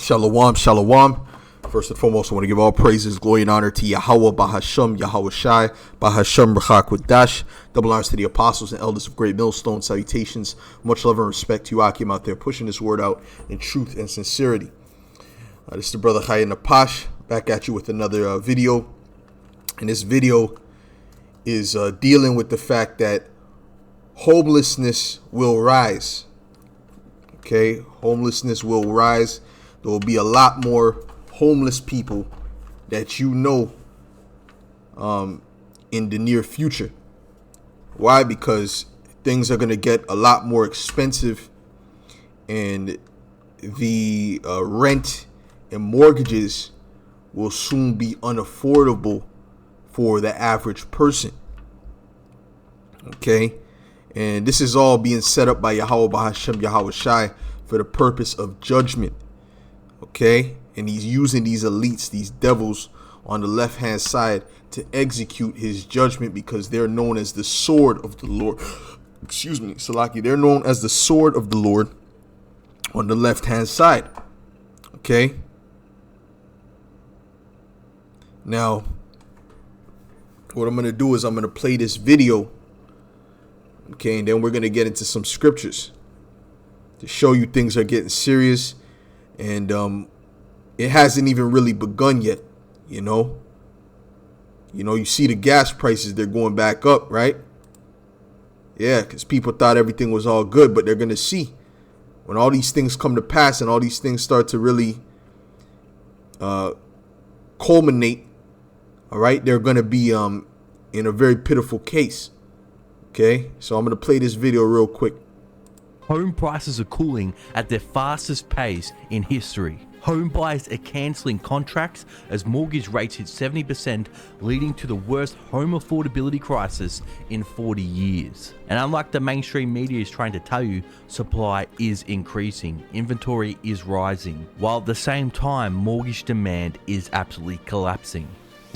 Shalom, shalom. First and foremost, I want to give all praises, glory, and honor to Yahuwah, Bahasham, Yahweh Shai, Bahasham, Rachak with Dash. Double honors to the apostles and elders of Great Millstone. Salutations, much love and respect to you, Akim, out there pushing this word out in truth and sincerity. This is the brother Chaya Napash, back at you with another video. And this video is dealing with the fact that homelessness will rise. Okay, homelessness will rise. There will be a lot more homeless people that you know in the near future. Why? Because things are going to get a lot more expensive, and the rent and mortgages will soon be unaffordable for the average person. Okay, and this is all being set up by Yahuwah Bahasham Yahweh Shai for the purpose of judgment. Okay, and he's using these elites, these devils on the left hand side, to execute his judgment, because they're known as the sword of the Lord. Excuse me, Salaki. They're known as the sword of the Lord on the left hand side. Okay, now what I'm going to do is I'm going to play this video. Okay, and then we're going to get into some scriptures to show you things are getting serious. And it hasn't even really begun yet, you know. You see the gas prices, they're going back up, right? Yeah, because people thought everything was all good, but they're going to see when all these things come to pass and all these things start to really culminate, all right, they're going to be in a very pitiful case. Okay, so I'm going to play this video real quick. Home prices are cooling at their fastest pace in history. Home buyers are cancelling contracts as mortgage rates hit 70%, leading to the worst home affordability crisis in 40 years. And unlike the mainstream media is trying to tell you, supply is increasing, inventory is rising, while at the same time mortgage demand is absolutely collapsing.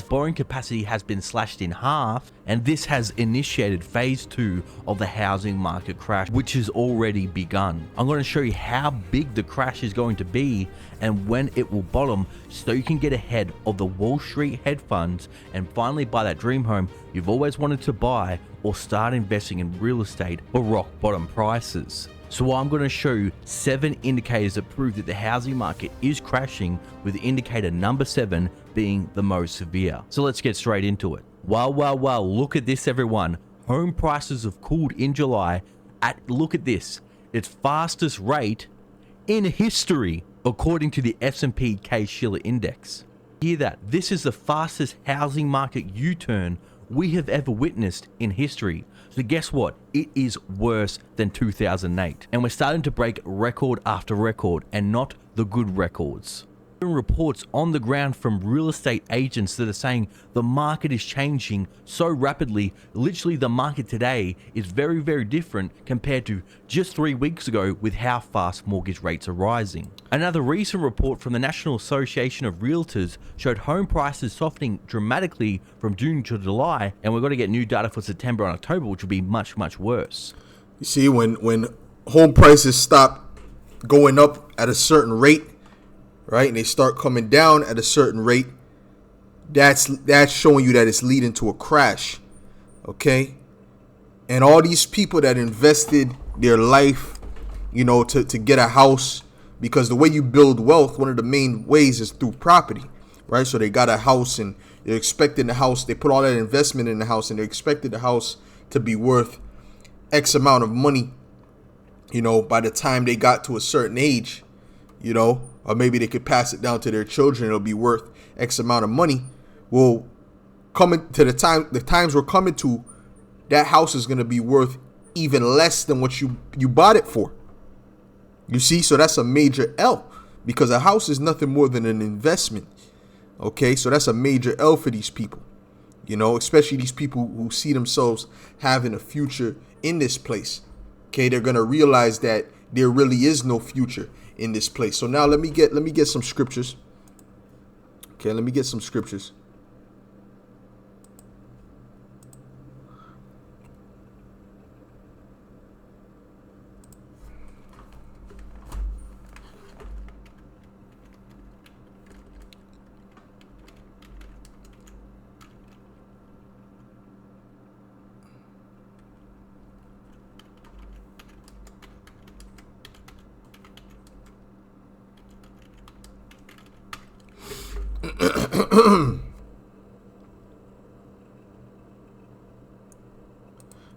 Borrowing capacity has been slashed in half, and this has initiated phase 2 of the housing market crash, which has already begun. I'm going to show you how big the crash is going to be and when it will bottom, so you can get ahead of the Wall Street hedge funds and finally buy that dream home you've always wanted to buy, or start investing in real estate for rock bottom prices. So I'm going to show you 7 indicators that prove that the housing market is crashing, with indicator number 7 being the most severe. So let's get straight into it. Wow, look at this, everyone. Home prices have cooled in July look at this, its fastest rate in history, according to the S&P Case-Shiller Index. Hear that? This is the fastest housing market U-turn we have ever witnessed in history. So guess what? It is worse than 2008. And we're starting to break record after record, and not the good records. Reports on the ground from real estate agents that are saying the market is changing so rapidly. Literally, the market today is very, very different compared to just 3 weeks ago with how fast mortgage rates are rising. Another recent report from the National Association of Realtors showed home prices softening dramatically from June to July, and we're going to get new data for September and October, which will be much, much worse. You see, when home prices stop going up at a certain rate, right, and they start coming down at a certain rate, that's showing you that it's leading to a crash. Okay, and all these people that invested their life, to get a house, because the way you build wealth, one of the main ways is through property, right? So they got a house and they're expecting the house, they put all that investment in the house, and they expected the house to be worth X amount of money, by the time they got to a certain age, or maybe they could pass it down to their children. It'll be worth X amount of money. Well, coming to the times we're coming to, that house is going to be worth even less than what you bought it for. You see, so that's a major L, because a house is nothing more than an investment. Okay, so that's a major L for these people, especially these people who see themselves having a future in this place. Okay, they're going to realize that there really is no future in this place. So now let me get some scriptures. Okay, let me get some scriptures.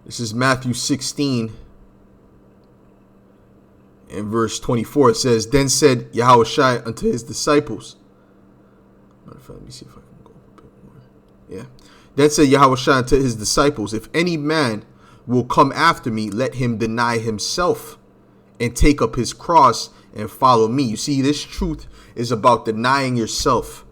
This is Matthew 16 and verse 24. It says, Then said Yahuwah unto his disciples. Let me see if I can go a bit more. Yeah. Then said Yahuwah unto his disciples, If any man will come after me, let him deny himself and take up his cross and follow me. You see, this truth is about denying yourself.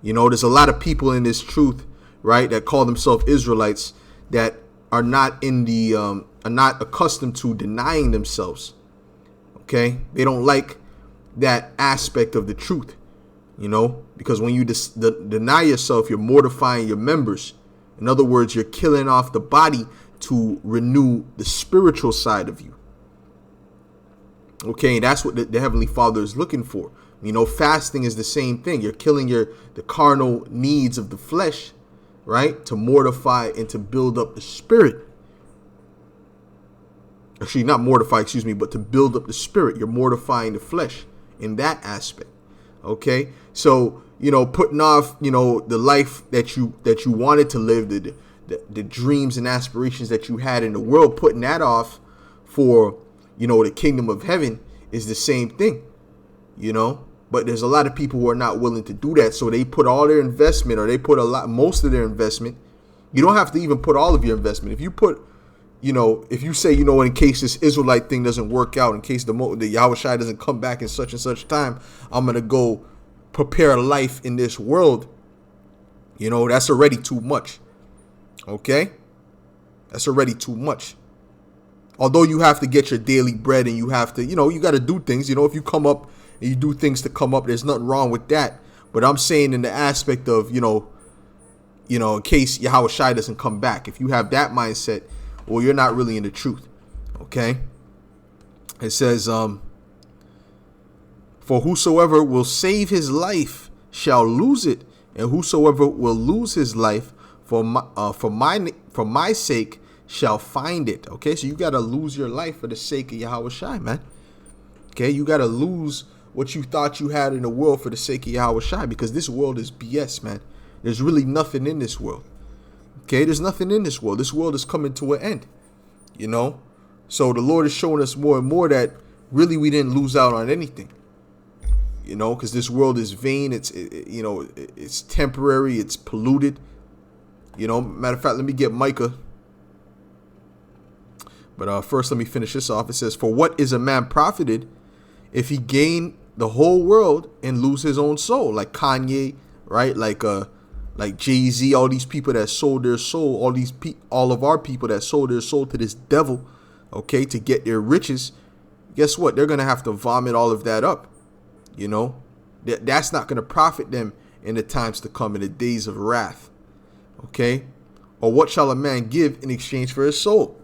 You know, there's a lot of people in this truth, right, that call themselves Israelites that are not are not accustomed to denying themselves. Okay, they don't like that aspect of the truth, you know, because when you deny yourself, you're mortifying your members. In other words, you're killing off the body to renew the spiritual side of you. Okay, and that's what the Heavenly Father is looking for. You know, fasting is the same thing. You're killing the carnal needs of the flesh, right, to mortify and to build up the spirit. Actually, not mortify, excuse me, but to build up the spirit. You're mortifying the flesh in that aspect. Okay, so, you know, putting off, you know, the life that you wanted to live, the dreams and aspirations that you had in the world, putting that off for, you know, the kingdom of heaven is the same thing, you know. But there's a lot of people who are not willing to do that, so they put all their investment, or they put most of their investment. You don't have to even put all of your investment. If you put, you know, if you say, you know, in case this Israelite thing doesn't work out, in case the Yahuwah doesn't come back in such and such time, I'm going to go prepare a life in this world. You know, that's already too much. Okay? That's already too much. Although you have to get your daily bread and you have to, you know, you got to do things. You know, if you come up and you do things to come up, there's nothing wrong with that. But I'm saying in the aspect of, you know, in case Yahuwah doesn't come back, if you have that mindset, well, you're not really in the truth. Okay? It says, for whosoever will save his life shall lose it, and whosoever will lose his life for my sake shall find it. Okay, so you got to lose your life for the sake of Yahuwah, man. Okay, you got to lose what you thought you had in the world for the sake of Yahuwah, because this world is BS, man. There's really nothing in this world. Okay, there's nothing in this world. This world is coming to an end, you know. So the Lord is showing us more and more that really we didn't lose out on anything, you know, because this world is vain. It's temporary. It's polluted. You know, matter of fact, let me get Micah. But first, let me finish this off. It says, for what is a man profited if he gain the whole world and lose his own soul? Like Kanye, right? Like Jay-Z, all these people that sold their soul, all of our people that sold their soul to this devil, okay, to get their riches. Guess what? They're going to have to vomit all of that up. You know, that's not going to profit them in the times to come, in the days of wrath. Okay. Or what shall a man give in exchange for his soul?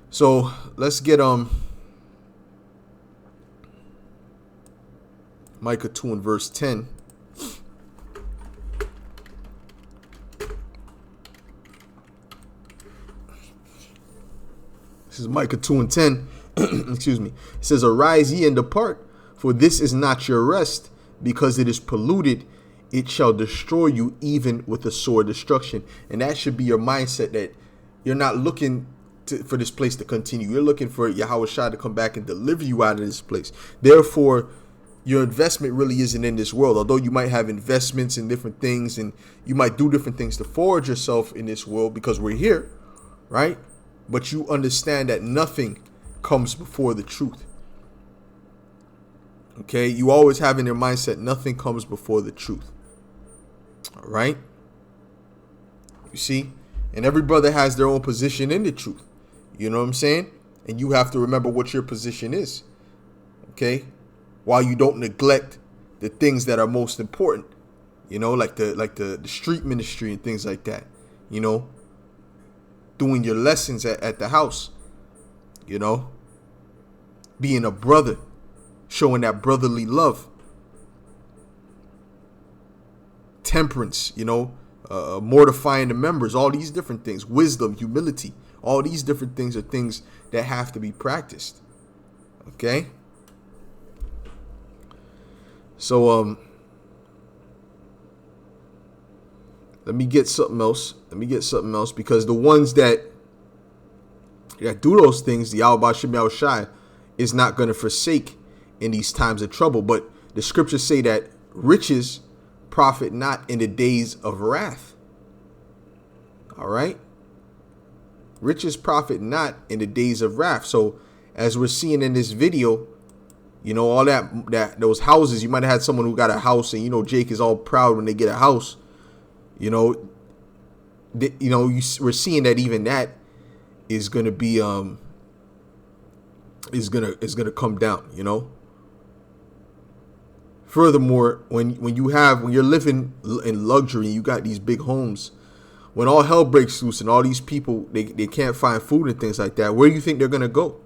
So let's get Micah 2 and verse 10. This is Micah 2 and 10. Excuse me. It says, arise ye and depart, for this is not your rest, because it is polluted. It shall destroy you even with a sore destruction. And that should be your mindset, that you're not looking for this place to continue. You're looking for Yahuwah to come back and deliver you out of this place. Therefore, your investment really isn't in this world. Although you might have investments in different things, and you might do different things to forge yourself in this world because we're here, right? But you understand that nothing comes before the truth. Okay? You always have in your mindset, nothing comes before the truth. All right? You see? And every brother has their own position in the truth. You know what I'm saying? And you have to remember what your position is. Okay? While you don't neglect the things that are most important. You know, like the street ministry and things like that. You know? Doing your lessons at the house. You know? Being a brother. Showing that brotherly love. Temperance, you know, mortifying the members, all these different things, wisdom, humility, all these different things are things that have to be practiced. Okay. So, Let me get something else. Because the ones that do those things, the Yahuwah Shem Yahushai is not going to forsake in these times of trouble. But the scriptures say that riches profit not in the days of wrath. All right. Riches profit not in the days of wrath. So as we're seeing in this video, you know, all those houses, you might have had someone who got a house, and, you know, Jake is all proud when they get a house. You know, we're seeing that even that is going to be, is going to come down, you know. Furthermore, when you're living in luxury, you got these big homes, when all hell breaks loose and all these people, they can't find food and things like that, where do you think they're going to go?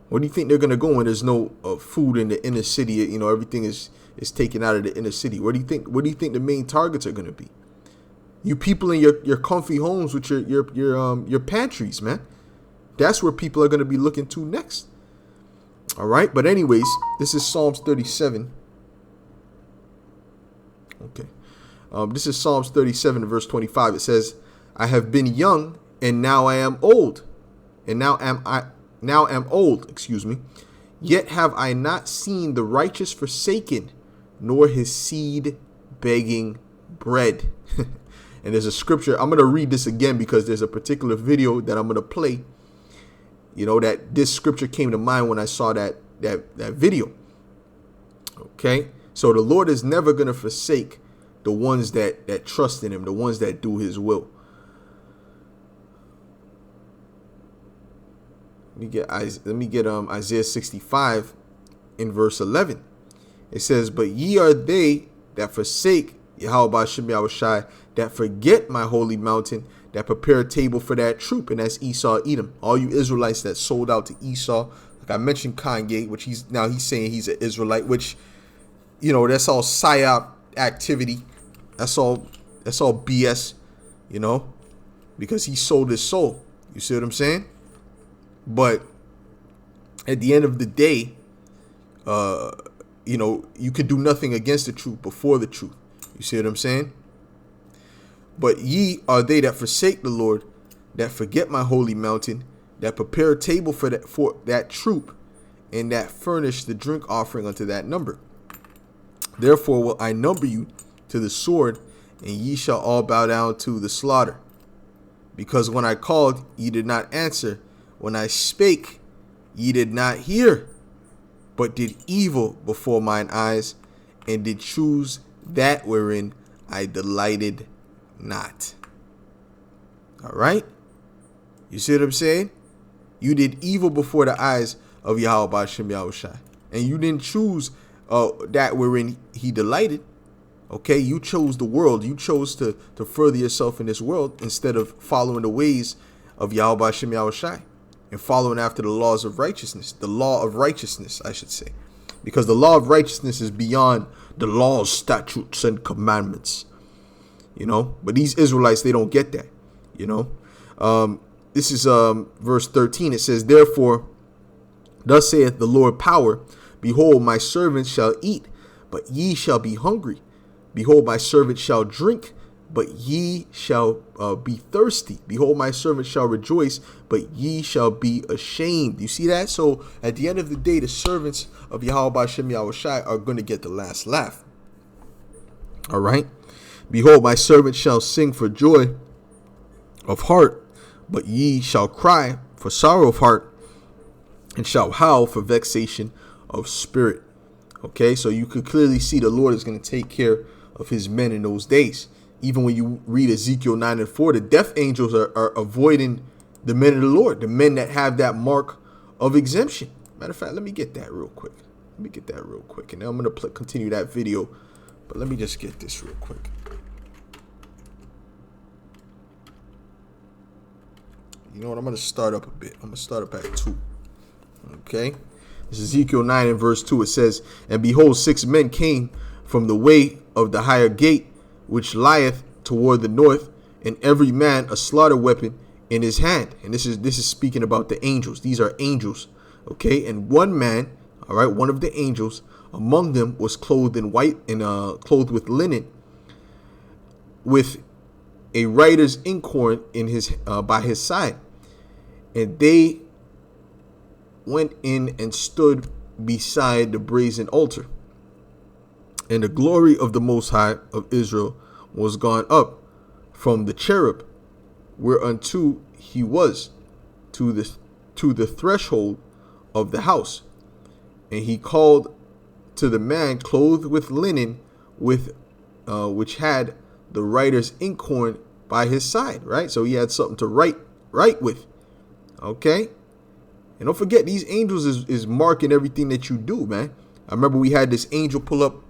Where do you think they're going to go when there's no food in the inner city? You know, everything is taken out of the inner city. Where do you think the main targets are going to be? You people in your comfy homes with your pantries, man. That's where people are going to be looking to next. All right. But anyways, this is Psalms 37. Okay. This is Psalms 37, verse 25. It says, I have been young, and now I am old. And now am old, Yet have I not seen the righteous forsaken, nor his seed begging bread. And there's a scripture. I'm going to read this again because there's a particular video that I'm going to play. You know, that this scripture came to mind when I saw that video. Okay. So the Lord is never going to forsake the ones that trust in him, the ones that do his will. Let me get Isaiah 65 in verse 11. It says, but ye are they that forsake Yahuwah Shem Yahushai, that forget my holy mountain, that prepare a table for that troop, and that's Esau, Edom. All you Israelites that sold out to Esau, like I mentioned Kanye, which he's saying he's an Israelite, which, you know, that's all psyop activity. That's all BS, you know, because he sold his soul. You see what I'm saying? But at the end of the day, you know, you could do nothing against the truth before the truth. You see what I'm saying? But ye are they that forsake the Lord, that forget my holy mountain, that prepare a table for that troop, and that furnish the drink offering unto that number. Therefore will I number you to the sword, and ye shall all bow down to the slaughter. Because when I called, ye did not answer. When I spake, ye did not hear, but did evil before mine eyes, and did choose that wherein I delighted not. All right? You see what I'm saying? You did evil before the eyes of Yahuwah Shem Yahushai, and you didn't choose that wherein he delighted. Okay, you chose the world. You chose to further yourself in this world instead of following the ways of Yahuwah Shem Yahushai and following after the laws of righteousness. The law of righteousness, I should say. Because the law of righteousness is beyond the laws, statutes, and commandments. You know, but these Israelites, they don't get that. You know, this is verse 13. It says, therefore, thus saith the Lord power, behold, my servants shall eat, but ye shall be hungry. Behold, my servant shall drink, but ye shall be thirsty. Behold, my servant shall rejoice, but ye shall be ashamed. You see that? So at the end of the day, the servants of Yahuwah Shem Yahushai are going to get the last laugh. All right. Behold, my servant shall sing for joy of heart, but ye shall cry for sorrow of heart, and shall howl for vexation of spirit. Okay, so you could clearly see the Lord is going to take care of his men in those days. Even when you read Ezekiel 9 and 4, the death angels are avoiding the men of the Lord, the men that have that mark of exemption. Matter of fact, let me get that real quick. And then I'm going to continue that video. But let me just get this real quick. You know what? I'm going to start up a bit. I'm going to start up at 2. Okay. This is Ezekiel 9 and verse 2. It says, and behold, 6 men came from the way of the higher gate, which lieth toward the north, and every man a slaughter weapon in his hand. And this is speaking about the angels. These are angels. Okay. And one man, all right, one of the angels among them was clothed in white and clothed with linen, with a writer's inkhorn in his by his side, and they went in and stood beside the brazen altar. And the glory of the Most High of Israel was gone up from the cherub whereunto he was to the threshold of the house. And he called to the man clothed with linen, with which had the writer's inkhorn by his side. Right, so he had something to write with. Okay, and don't forget, these angels is marking everything that you do, man. I remember we had this angel pull up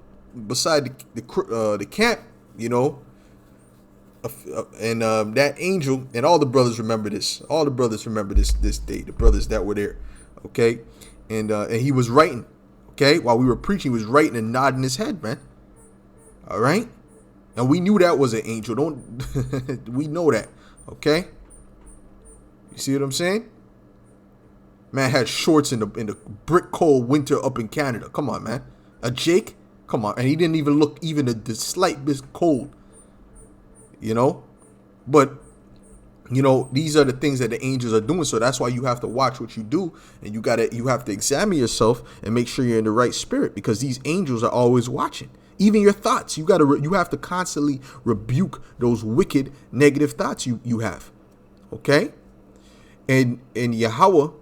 beside the camp, you know, and that angel, and all the brothers remember this. All the brothers remember this day. The brothers that were there, okay, and he was writing, okay, while we were preaching, he was writing and nodding his head, man. All right, and we knew that was an angel. Don't we know that? Okay, you see what I'm saying? Man had shorts in the brick cold winter up in Canada. Come on, man. A Jake. Come on, and he didn't even look even the slight bit cold, you know. But you know, these are the things that the angels are doing. So that's why you have to watch what you do, and you have to examine yourself and make sure you're in the right spirit, because these angels are always watching. Even your thoughts, you have to constantly rebuke those wicked, negative thoughts you have. Okay, and Yahuwah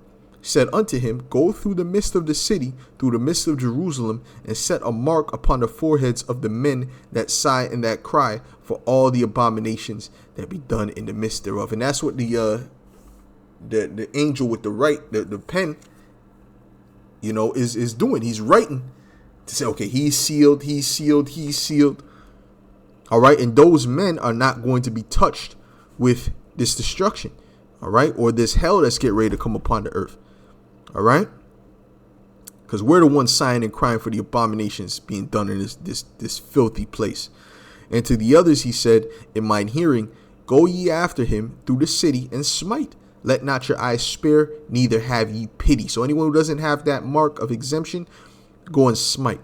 said unto him, go through the midst of the city, through the midst of Jerusalem, and set a mark upon the foreheads of the men that sigh and that cry for all the abominations that be done in the midst thereof. And that's what the angel with the pen, you know, is doing. He's writing to say, okay, he's sealed. All right, and those men are not going to be touched with this destruction, all right, or this hell that's getting ready to come upon the earth. All right, because we're the ones sighing and crying for the abominations being done in this filthy place. And to the others he said in mine hearing, go ye after him through the city and smite. Let not your eyes spare, neither have ye pity. So anyone who doesn't have that mark of exemption, go and smite.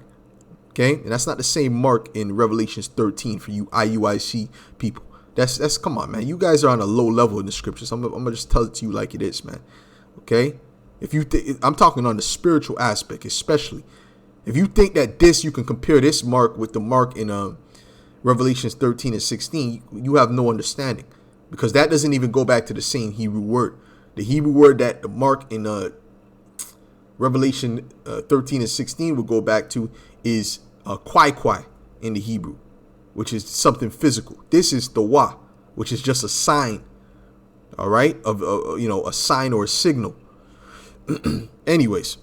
Okay, and that's not the same mark in Revelations 13 for you IUIC people. That's come on, man. You guys are on a low level in the scriptures. I'm gonna just tell it to you like it is, man. Okay. If you I'm talking on the spiritual aspect, especially if you think that you can compare this mark with the mark in Revelations 13 and 16, you have no understanding, because that doesn't even go back to the same Hebrew word. The Hebrew word that the mark in Revelation 13 and 16 would go back to is kwai in the Hebrew, which is something physical. This is the wa, which is just a sign, all right, of a sign or a signal. Anyways,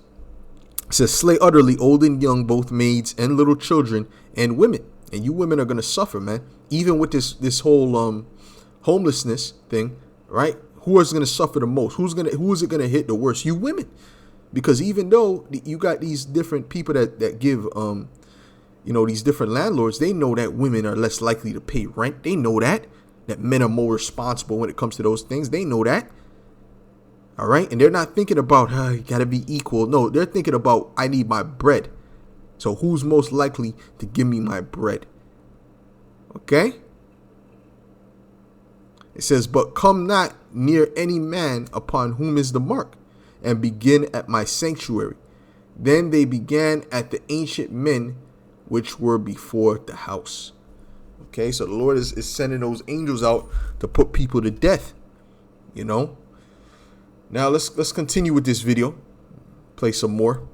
it says, slay utterly old and young, both maids and little children and women. And you women are going to suffer, man. Even with this whole homelessness thing, right? Who is going to suffer the most? Who is it going to hit the worst? You women. Because even though you got these different people that give these different landlords, they know that women are less likely to pay rent. They know that men are more responsible when it comes to those things. They know that. All right. And they're not thinking about, you got to be equal. No, they're thinking about, I need my bread. So who's most likely to give me my bread? Okay. It says, but come not near any man upon whom is the mark, and begin at my sanctuary. Then they began at the ancient men which were before the house. Okay. So the Lord is sending those angels out to put people to death, you know. Now let's continue with this video. Play some more.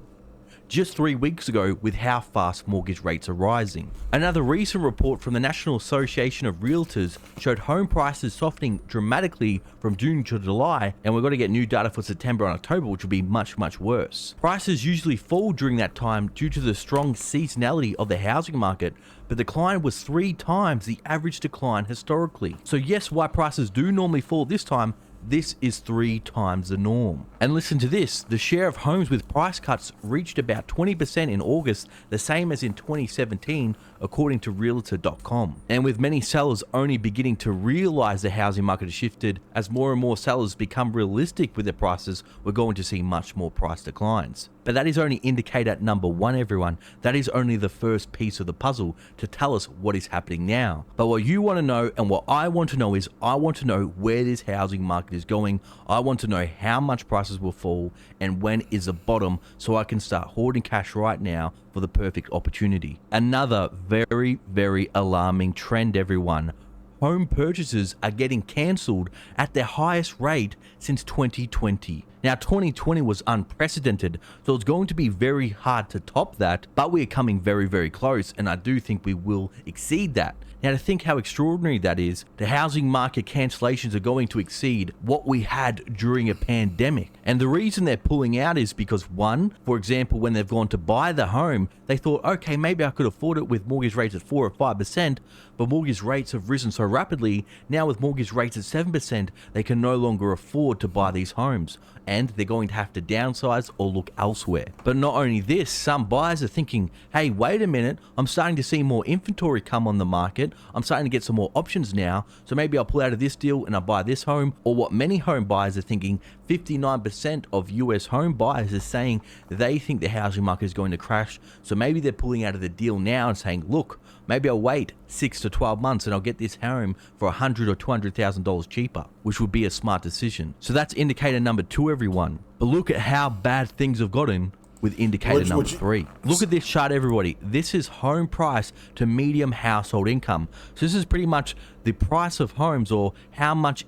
Just 3 weeks ago, with how fast mortgage rates are rising. Another recent report from the National Association of Realtors showed home prices softening dramatically from June to July, and we're going to get new data for September and October, which will be much, much worse. Prices usually fall during that time due to the strong seasonality of the housing market, but the decline was 3 times the average decline historically. So yes, why prices do normally fall this time, this is 3 times the norm. And listen to this, the share of homes with price cuts reached about 20% in August, the same as in 2017, according to Realtor.com. And with many sellers only beginning to realize the housing market has shifted, as more and more sellers become realistic with their prices, we're going to see much more price declines. But that is only indicator number one, everyone. That is only the first piece of the puzzle to tell us what is happening now. But what you want to know and what I want to know is, I want to know where this housing market is going. I want to know how much prices will fall and when is the bottom, so I can start hoarding cash right now for the perfect opportunity. Another very, very alarming trend, everyone. Home purchases are getting cancelled at their highest rate since 2020. Now 2020 was unprecedented, so it's going to be very hard to top that, but we're coming very, very close, and I do think we will exceed that. Now, to think how extraordinary that is, the housing market cancellations are going to exceed what we had during a pandemic. And the reason they're pulling out is because, one, for example, when they've gone to buy the home, they thought, okay, maybe I could afford it with mortgage rates at 4 or 5%, but mortgage rates have risen so rapidly, now with mortgage rates at 7%, they can no longer afford to buy these homes, and they're going to have to downsize or look elsewhere. But not only this, some buyers are thinking, hey, wait a minute, I'm starting to see more inventory come on the market, I'm starting to get some more options now, so maybe I'll pull out of this deal and I'll buy this home. Or what many home buyers are thinking, 59% of US home buyers are saying they think the housing market is going to crash, so maybe they're pulling out of the deal now and saying, look, maybe I'll wait 6 to 12 months and I'll get this home for $100,000 or $200,000 cheaper, which would be a smart decision. So that's indicator number 2, everyone. But look at how bad things have gotten with indicator number 3. Look at this chart, everybody. This is home price to medium household income. So this is pretty much the price of homes, or how much...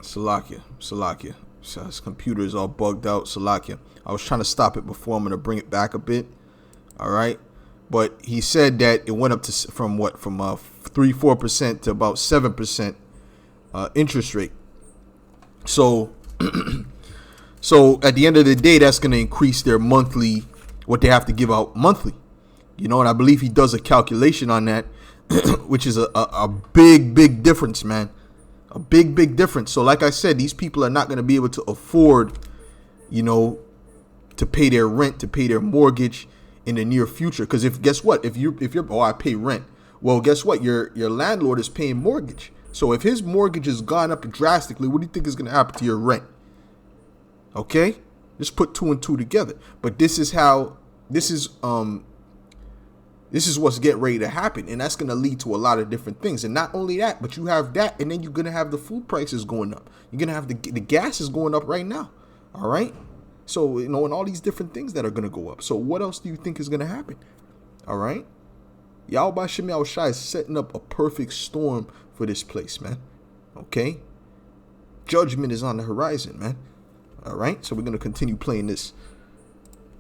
Salakia. So his computer is all bugged out. Salakia. I was trying to stop it before. I'm going to bring it back a bit. All right. But he said that it went up to from 3-4% to about 7% interest rate. So so at the end of the day, that's going to increase their monthly, what they have to give out monthly. You know, and I believe he does a calculation on that, which is a big difference, man. A big difference. So like I said, these people are not going to be able to afford, you know, to pay their rent, to pay their mortgage in the near future. Because guess what? If you're I pay rent. Well, guess what? Your landlord is paying mortgage. So if his mortgage has gone up drastically, what do you think is going to happen to your rent? Okay, just put 2 and 2 together. But this is what's getting ready to happen, and that's going to lead to a lot of different things. And not only that, but you have that, and then you're going to have the food prices going up. You're going to have the gas is going up right now. All right. So, you know, and all these different things that are going to go up. So what else do you think is going to happen? All right. Yahuwah Shemi Shai is setting up a perfect storm for this place, man. Okay. Judgment is on the horizon, man. All right. So we're going to continue playing this.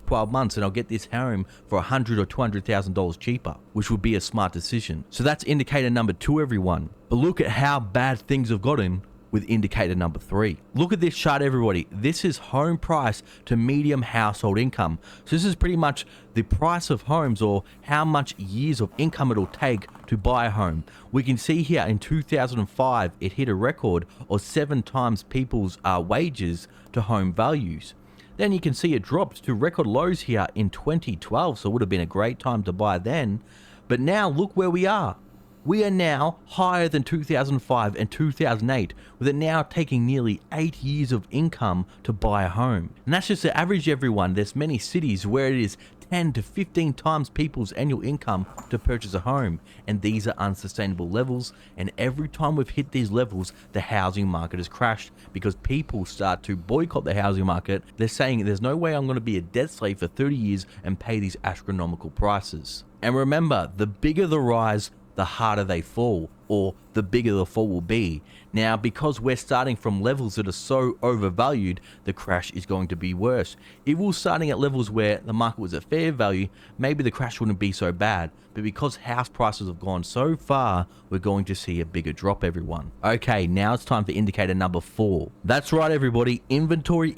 12 months and I'll get this home for $100,000 or $200,000 cheaper, which would be a smart decision. So that's indicator number 2, everyone. But look at how bad things have gotten with indicator number 3. Look at this chart, everybody. This is home price to medium household income. So this is pretty much the price of homes, or how much years of income it'll take to buy a home. We can see here in 2005, it hit a record of 7 times people's wages to home values. Then you can see it dropped to record lows here in 2012, so it would have been a great time to buy then. But now look where we are. We are now higher than 2005 and 2008, with it now taking nearly 8 years of income to buy a home. And that's just the average, everyone. There's many cities where it is 10 to 15 times people's annual income to purchase a home, and these are unsustainable levels. And every time we've hit these levels, the housing market has crashed, because people start to boycott the housing market. They're saying there's no way I'm going to be a debt slave for 30 years and pay these astronomical prices. And remember, the bigger the rise, the harder they fall, or the bigger the fall will be. Now, because we're starting from levels that are so overvalued, the crash is going to be worse. If we were starting at levels where the market was at fair value, maybe the crash wouldn't be so bad. But because house prices have gone so far, we're going to see a bigger drop, everyone. Okay, now it's time for indicator number 4. That's right, everybody. Inventory.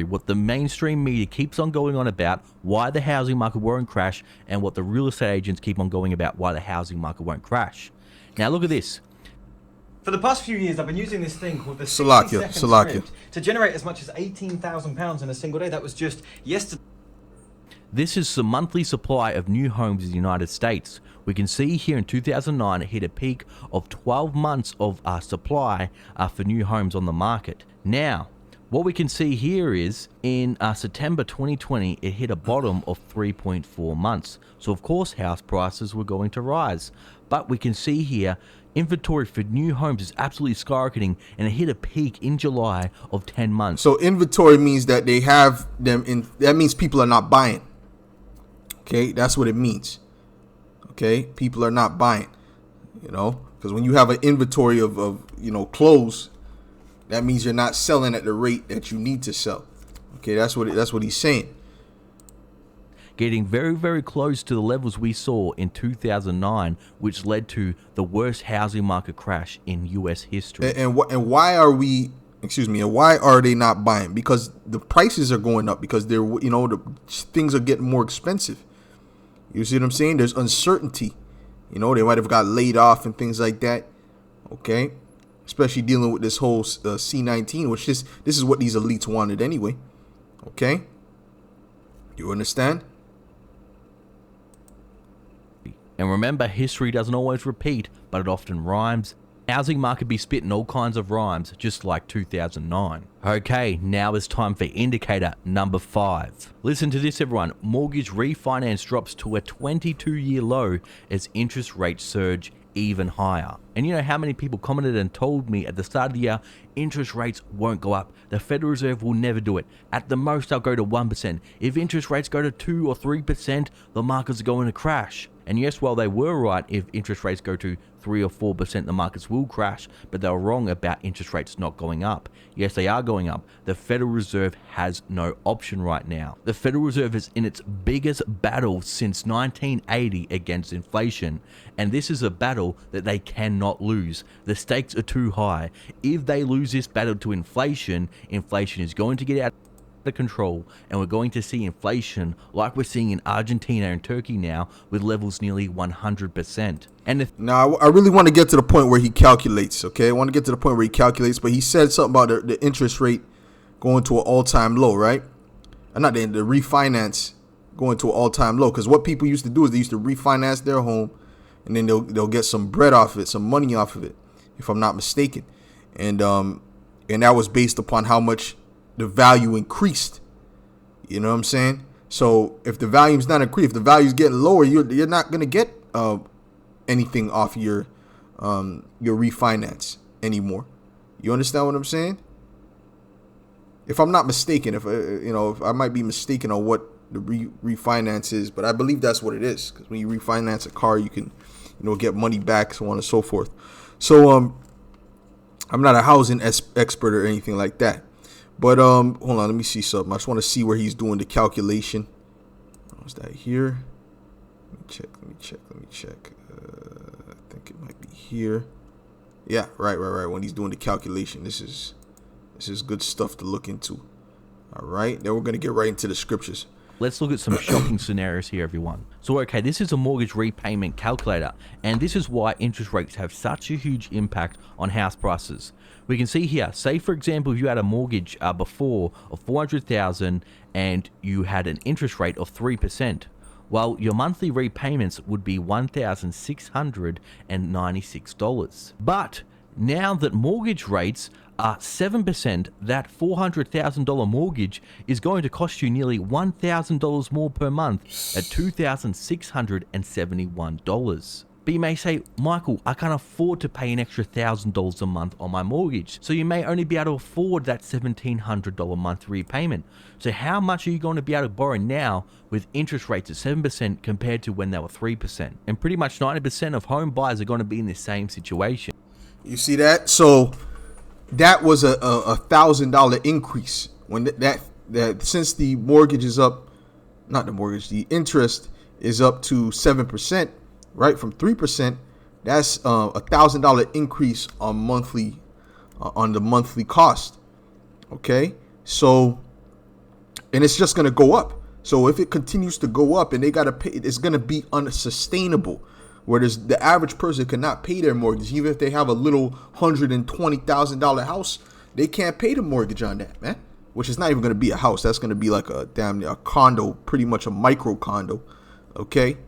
What the mainstream media keeps on going on about, why the housing market won't crash, and what the real estate agents keep on going about, why the housing market won't crash. Now look at this. For the past few years, I've been using this thing called the 60-second script to generate as much as £18,000 in a single day. That was just yesterday. This is the monthly supply of new homes in the United States. We can see here in 2009, it hit a peak of 12 months of supply for new homes on the market. Now, What we can see here is in September 2020, it hit a bottom of 3.4 months. So of course, house prices were going to rise. But we can see here, inventory for new homes is absolutely skyrocketing, and it hit a peak in July of 10 months. So inventory means that they have them in, that means people are not buying. Okay, that's what it means. Okay, people are not buying, you know, because when you have an inventory of you know, clothes, that means you're not selling at the rate that you need to sell. Okay, that's what he's saying. Getting very, very close to the levels we saw in 2009, which led to the worst housing market crash in U.S. history. And why are we? Excuse me. And why are they not buying? Because the prices are going up. Because they're, you know, the things are getting more expensive. You see what I'm saying? There's uncertainty. You know, they might have got laid off and things like that. Okay, especially dealing with this whole C-19, which this is what these elites wanted anyway. Okay, you understand? And remember, history doesn't always repeat, but it often rhymes. Housing market be spitting all kinds of rhymes, just like 2009. Okay, now it's time for indicator number 5. Listen to this, everyone. Mortgage refinance drops to a 22-year low as interest rates surge even higher. And you know how many people commented and told me at the start of the year, interest rates won't go up. The Federal Reserve will never do it. At the most, they'll go to 1%. If interest rates go to 2 or 3%, the markets are going to crash. And yes, well, they were right. If interest rates go to 3 or 4%, the markets will crash, but they were wrong about interest rates not going up. Yes, they are going up. The Federal Reserve has no option right now. The Federal Reserve is in its biggest battle since 1980 against inflation, and this is a battle that they cannot lose. The stakes are too high. If they lose this battle to inflation, inflation is going to get out of control, and we're going to see inflation like we're seeing in Argentina and Turkey now, with levels nearly 100%. And now I really want to get to the point where he calculates. Okay, I want to get to the point where he calculates, but he said something about the interest rate going to an all-time low, right? Not the refinance going to an all-time low, because what people used to do is they used to refinance their home, and then they'll get some bread off of it, some money off of it, if I'm not mistaken, and that was based upon how much the value increased. You know what I'm saying? So if the value's not increased, if the value's getting lower, you're not gonna get anything off your refinance anymore. You understand what I'm saying? If I'm not mistaken, if I might be mistaken on what the refinance is, but I believe that's what it is. Because when you refinance a car, you can, get money back, so on and so forth. So I'm not a housing expert or anything like that. But hold on, let me see something. I just want to see where he's doing the calculation. Was that here? Let me check. I think it might be here. Yeah, right. When he's doing the calculation, this is good stuff to look into. All right, then we're gonna get right into the scriptures. Let's look at some shocking scenarios here, everyone. So, okay, this is a mortgage repayment calculator, and this is why interest rates have such a huge impact on house prices. We can see here, say for example, if you had a mortgage before of $400,000 and you had an interest rate of 3%, well, your monthly repayments would be $1,696. But now that mortgage rates are 7%, that $400,000 mortgage is going to cost you nearly $1,000 more per month at $2,671. But you may say, Michael, I can't afford to pay an extra $1,000 a month on my mortgage. So you may only be able to afford that $1,700 monthly repayment. So how much are you going to be able to borrow now with interest rates at 7% compared to when they were 3%? And pretty much 90% of home buyers are going to be in the same situation. You see that? So that was a $1,000 increase when that since the mortgage is up, the interest is up to 7%. Right, from 3%, that's $1,000 increase on the monthly cost. Okay, so and it's just gonna go up. So if it continues to go up and they gotta pay, it's gonna be unsustainable. Where the average person cannot pay their mortgage, even if they have a little $120,000 house, they can't pay the mortgage on that, man. Which is not even gonna be a house. That's gonna be like a condo, pretty much a micro condo. Okay.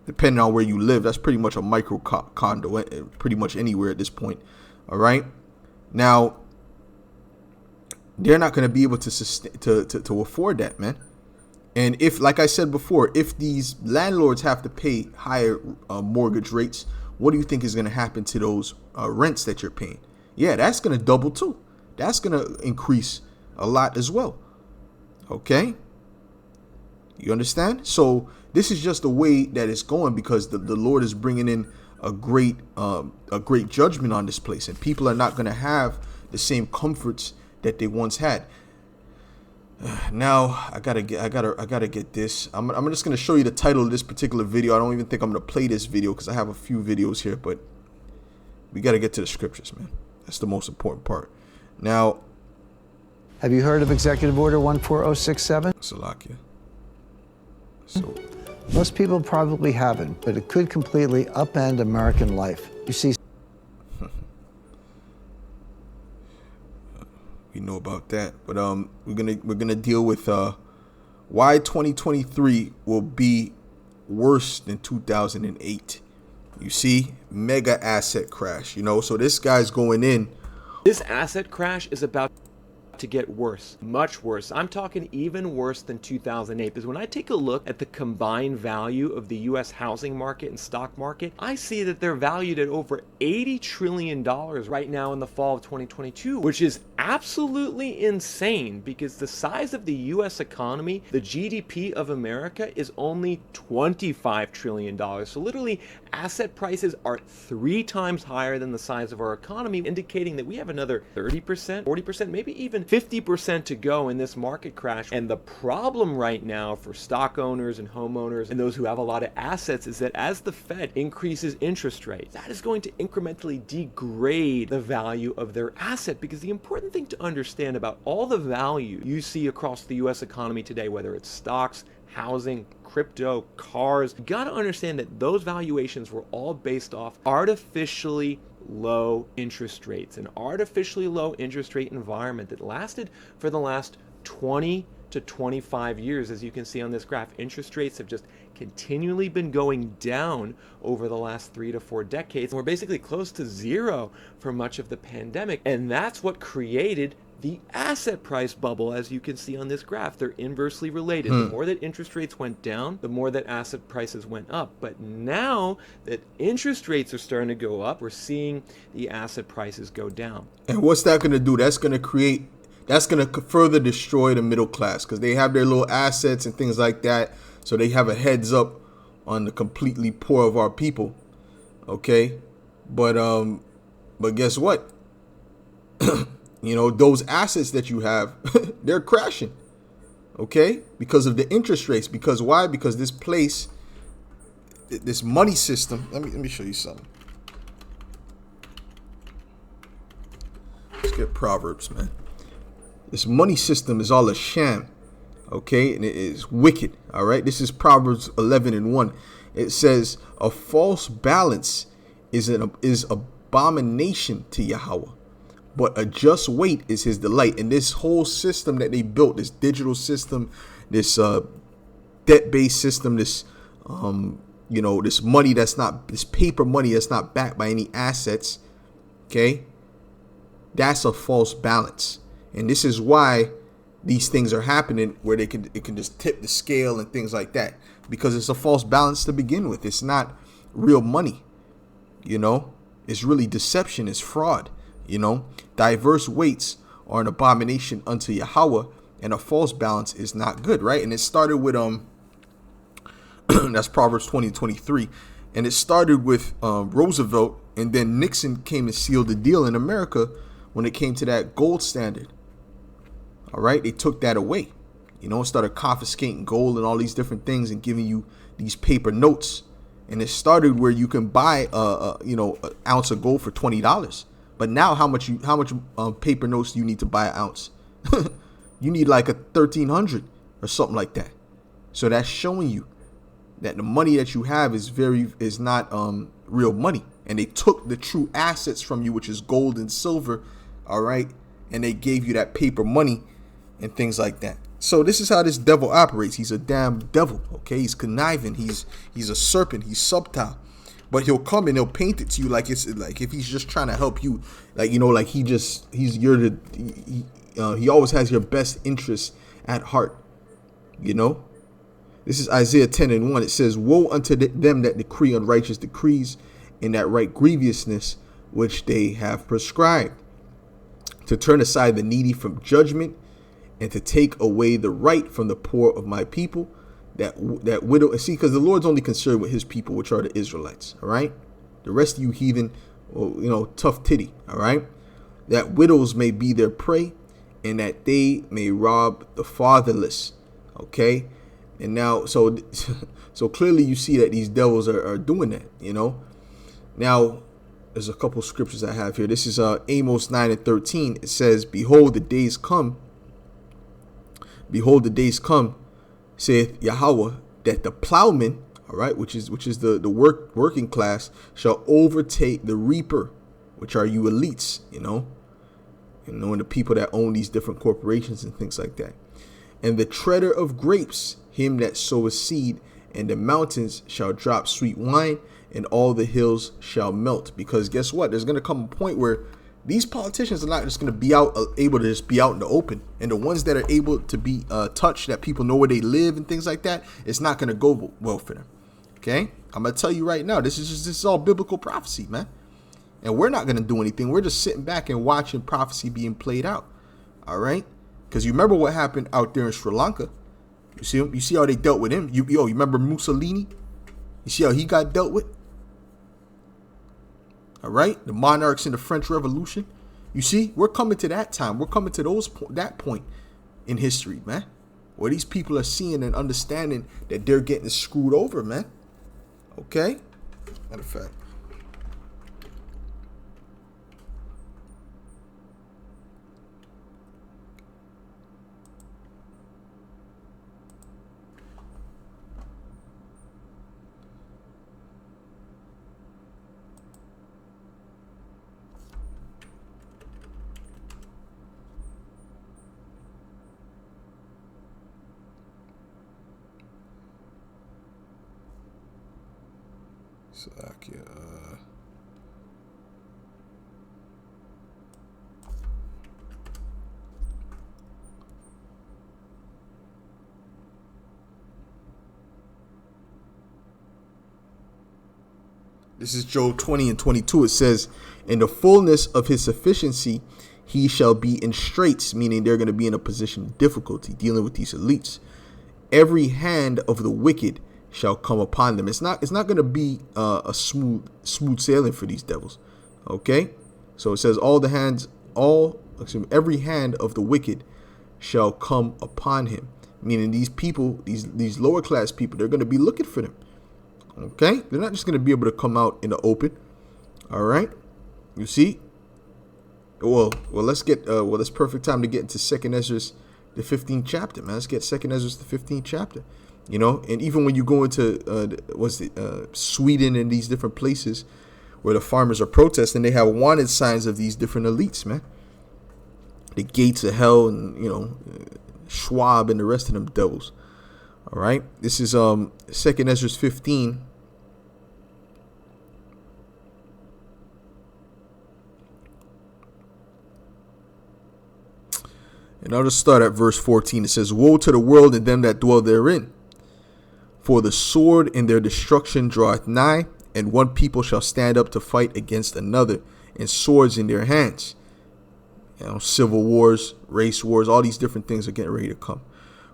Depending on where you live, that's pretty much a micro condo, pretty much anywhere at this point. All right. Now, they're not going to be able to sustain, to afford that, man. And if, like I said before, if these landlords have to pay higher mortgage rates, what do you think is going to happen to those rents that you're paying? Yeah, that's going to double too. That's going to increase a lot as well. Okay? You understand? So this is just the way that it's going, because the Lord is bringing in a great judgment on this place, and people are not going to have the same comforts that they once had. Now I gotta get this. I'm just gonna show you the title of this particular video. I don't even think I'm gonna play this video because I have a few videos here, but we gotta get to the scriptures, man. That's the most important part. Now, have you heard of Executive Order 14067? Salakia. So most people probably haven't, but it could completely upend American life. You see, we know about that, but we're gonna deal with why 2023 will be worse than 2008. You see, mega asset crash. So this guy's going in. This asset crash is about to get worse, much worse. I'm talking even worse than 2008, because when I take a look at the combined value of the US housing market and stock market, I see that they're valued at over $80 trillion right now in the fall of 2022, which is absolutely insane, because the size of the US economy, the GDP of America, is only $25 trillion. So literally asset prices are 3 times higher than the size of our economy, indicating that we have another 30%, 40%, maybe even 50% to go in this market crash. And the problem right now for stock owners and homeowners and those who have a lot of assets is that as the Fed increases interest rates, that is going to incrementally degrade the value of their asset. Because the important thing to understand about all the value you see across the US economy today, whether it's stocks, housing, crypto, cars, you got to understand that those valuations were all based off artificially low interest rates, an artificially low interest rate environment that lasted for the last 20 to 25 years. As you can see on this graph, interest rates have just continually been going down over the last 3 to 4 decades. We're basically close to zero for much of the pandemic, and that's what created the asset price bubble. As you can see on this graph, they're inversely related. The more that interest rates went down, the more that asset prices went up. But now that interest rates are starting to go up, we're seeing the asset prices go down. And what's that going to do? That's going to further destroy the middle class, because they have their little assets and things like that. So they have a heads up on the completely poor of our people. Okay. But guess what? Those assets that you have, they're crashing. Okay. Because of the interest rates. Because why? Because this place, this money system, let me show you something. Let's get Proverbs, man. This money system is all a sham. Okay. And it is wicked. All right. This is Proverbs 11:1. It says, a false balance is abomination to Yahuwah, but a just weight is his delight. And this whole system that they built, this digital system, this debt-based system, this this money this paper money that's not backed by any assets, okay, that's a false balance. And this is why these things are happening, where it can just tip the scale and things like that, because it's a false balance to begin with. It's not real money, it's really deception, it's fraud. Diverse weights are an abomination unto Yahuwah, and a false balance is not good, right? And it started with that's Proverbs 20:23, and it started with Roosevelt, and then Nixon came and sealed the deal in America when it came to that gold standard. All right, they took that away, started confiscating gold and all these different things and giving you these paper notes. And it started where you can buy an ounce of gold for $20. But now how much paper notes do you need to buy an ounce? You need like a 1,300 or something like that. So that's showing you that the money that you have is not real money. And they took the true assets from you, which is gold and silver. All right. And they gave you that paper money and things like that. So this is how this devil operates. He's a damn devil. Okay. He's conniving. He's a serpent. He's subtle. But he'll come and he'll paint it to you like it's like if he's just trying to help you, like, like he always has your best interests at heart. You know, this is Isaiah 10:1. It says, "Woe unto them that decree unrighteous decrees, and that write grievousness which they have prescribed, to turn aside the needy from judgment, and to take away the right from the poor of my people, that widow." See, because the Lord's only concerned with his people, which are the Israelites. All right, the rest of you heathen, well, tough titty. All right, that widows may be their prey, and that they may rob the fatherless. Okay, and now so clearly you see that these devils are doing that. Now there's a couple scriptures I have here. This is Amos 9:13. It says, behold the days come, saith Yahuwah, that the plowman, all right, which is the working class, shall overtake the reaper, which are you elites, and the people that own these different corporations and things like that. And the treader of grapes, him that soweth seed, and the mountains shall drop sweet wine, and all the hills shall melt. Because guess what? There's going to come a point where these politicians are not just going to be able to just be out in the open. And the ones that are able to be touched, that people know where they live and things like that, it's not going to go well for them. Okay? I'm going to tell you right now, this is all biblical prophecy, man. And we're not going to do anything. We're just sitting back and watching prophecy being played out. All right? Because you remember what happened out there in Sri Lanka. You see how they dealt with him. You remember Mussolini? You see how he got dealt with? All right, the monarchs in the French Revolution. You see, we're coming to that time. We're coming to that point in history, man, where these people are seeing and understanding that they're getting screwed over, man. Okay, matter of fact. This is Job 20:22. It says, in the fullness of his sufficiency, he shall be in straits, meaning they're going to be in a position of difficulty dealing with these elites. Every hand of the wicked shall come upon them. It's not going to be a smooth sailing for these devils. Okay, so it says every hand of the wicked shall come upon him, meaning these people, these lower class people, they're going to be looking for them. Okay, they're not just going to be able to come out in the open. All right, you see. Well, let's get it's perfect time to get into 2nd Ezra, the 15th chapter, man. Let's get 2nd Ezra, the 15th chapter. And even when you go into Sweden and these different places where the farmers are protesting, they have wanted signs of these different elites, man. The gates of hell, and Schwab and the rest of them devils. All right, this is 2nd Ezra 15. And I'll just start at verse 14. It says, woe to the world and them that dwell therein, for the sword in their destruction draweth nigh, and one people shall stand up to fight against another, and swords in their hands. Civil wars, race wars, all these different things are getting ready to come.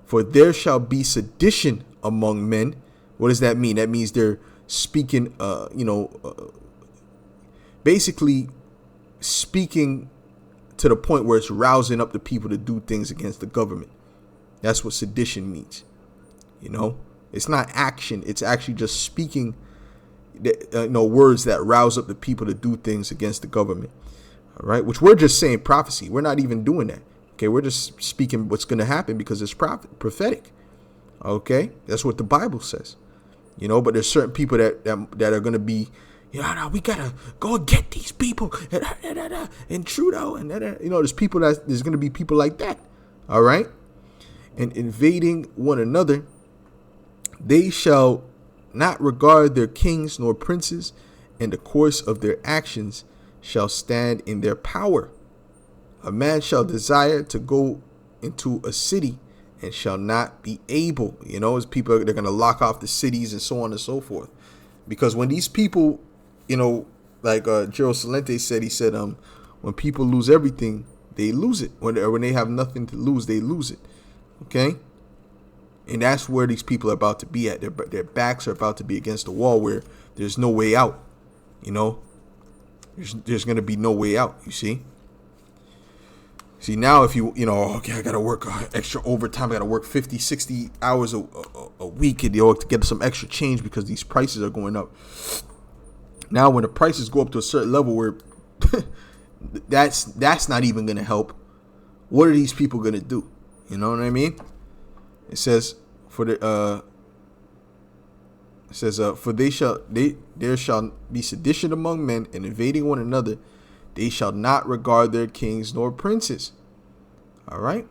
For there shall be sedition among men. What does that mean? That means they're speaking, basically speaking to the point where it's rousing up the people to do things against the government. That's what sedition means. It's not action. It's actually just speaking, words that rouse up the people to do things against the government. All right, which we're just saying prophecy. We're not even doing that. Okay, we're just speaking what's going to happen because it's prophetic. Okay, that's what the Bible says. But there's certain people that are going to be, no, we gotta go and get these people and Trudeau and there's going to be people like that. All right, and invading one another, they shall not regard their kings nor princes, and the course of their actions shall stand in their power. A man shall desire to go into a city and shall not be able. You know, as people, they're going to lock off the cities and so on and so forth. Because when these people, you know, like Gerald Salente said, he said, when people lose everything, they lose it. When they have nothing to lose, they lose it. Okay? And that's where these people are about to be at. Their backs are about to be against the wall where there's no way out. You know? There's going to be no way out, you see? See, now if you know, okay, I got to work extra overtime. I got to work 50, 60 hours a week and, to get some extra change because these prices are going up. Now, when the prices go up to a certain level where that's not even going to help, what are these people going to do? You know what I mean? It says, for there shall be sedition among men and invading one another. They shall not regard their kings nor princes. All right.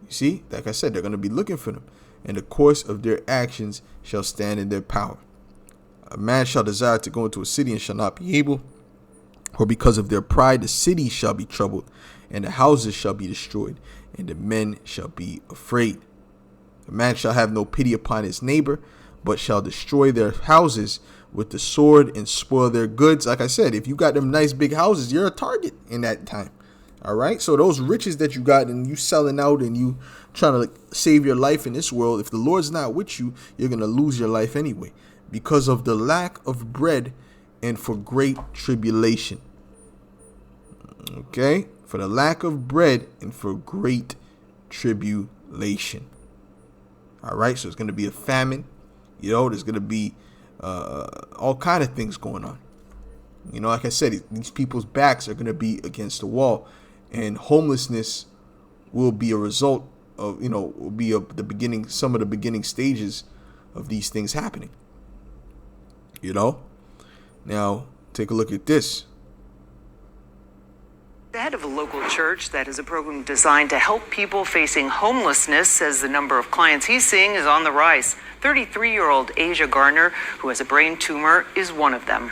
You see, like I said, they're going to be looking for them. And the course of their actions shall stand in their power. A man shall desire to go into a city and shall not be able. For because of their pride, the cities shall be troubled, and the houses shall be destroyed, and the men shall be afraid. A man shall have no pity upon his neighbor, but shall destroy their houses with the sword and spoil their goods. Like I said, if you got them nice big houses, you're a target in that time. All right. So those riches that you got and you selling out and you trying to save your life in this world, if the Lord's not with you, you're going to lose your life anyway because of the lack of bread and for great tribulation. Okay. For the lack of bread and for great tribulation. All right. So it's going to be a famine. You know, there's going to be all kind of things going on. You know, like I said, these people's backs are going to be against the wall, and homelessness will be a result of, will be some of the beginning stages of these things happening. You know, now take a look at this. The head of a local church that is a program designed to help people facing homelessness says the number of clients he's seeing is on the rise. 33-year-old Asia Garner, who has a brain tumor, is one of them.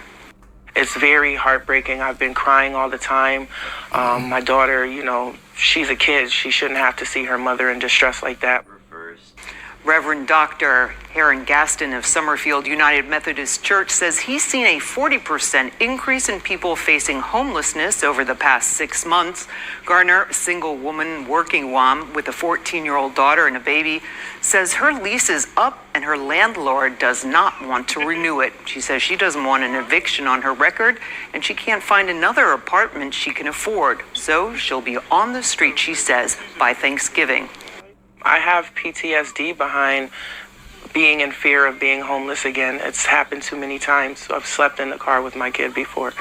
It's very heartbreaking. I've been crying all the time. My daughter, she's a kid. She shouldn't have to see her mother in distress like that. Reverend Dr. Heron Gaston of Summerfield United Methodist Church says he's seen a 40% increase in people facing homelessness over the past 6 months. Garner, a single woman working mom with a 14-year-old daughter and a baby, says her lease is up and her landlord does not want to renew it. She says she doesn't want an eviction on her record and she can't find another apartment she can afford. So she'll be on the street, she says, by Thanksgiving. I have PTSD behind being in fear of being homeless again. It's happened too many times. I've slept in the car with my kid before.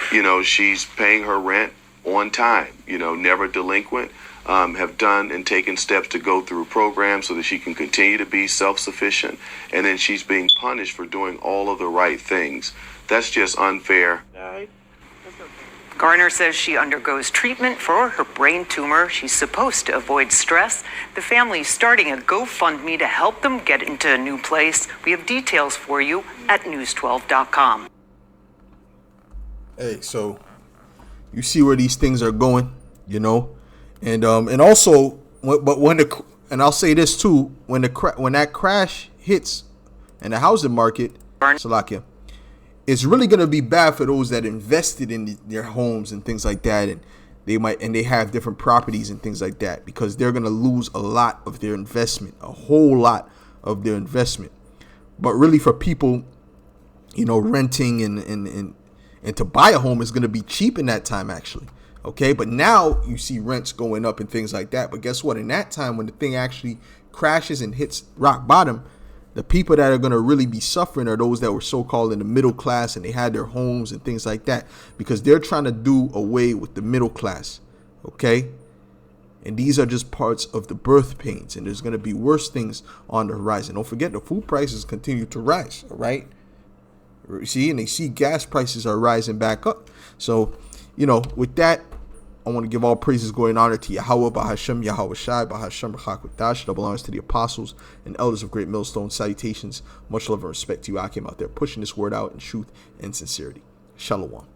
She's paying her rent on time, never delinquent, have done and taken steps to go through programs so that she can continue to be self-sufficient. And then she's being punished for doing all of the right things. That's just unfair. Garner says she undergoes treatment for her brain tumor. She's supposed to avoid stress. The family's starting a GoFundMe to help them get into a new place. We have details for you at news12.com. Hey, so you see where these things are going, and also, and I'll say this too, when that crash hits in the housing market, Salakia, it's really going to be bad for those that invested in their homes and things like that. And they have different properties and things like that, because they're going to lose a lot of their investment, a whole lot of their investment. But really for people, renting and to buy a home is going to be cheap in that time, actually. Okay. But now you see rents going up and things like that. But guess what? In that time, when the thing actually crashes and hits rock bottom, the people that are going to really be suffering are those that were so-called in the middle class and they had their homes and things like that, because they're trying to do away with the middle class. Okay. And these are just parts of the birth pains, and there's going to be worse things on the horizon. Don't forget, the food prices continue to rise. All right. See, and they see gas prices are rising back up. So, with that, I want to give all praises, glory, and honor to Yahuwah, Bahashem, Yahweh Shai, Bahashem, B'chakwadash. Double honors to the apostles and elders of Great Millstone. Salutations, much love and respect to you. I came out there pushing this word out in truth and sincerity. Shalom.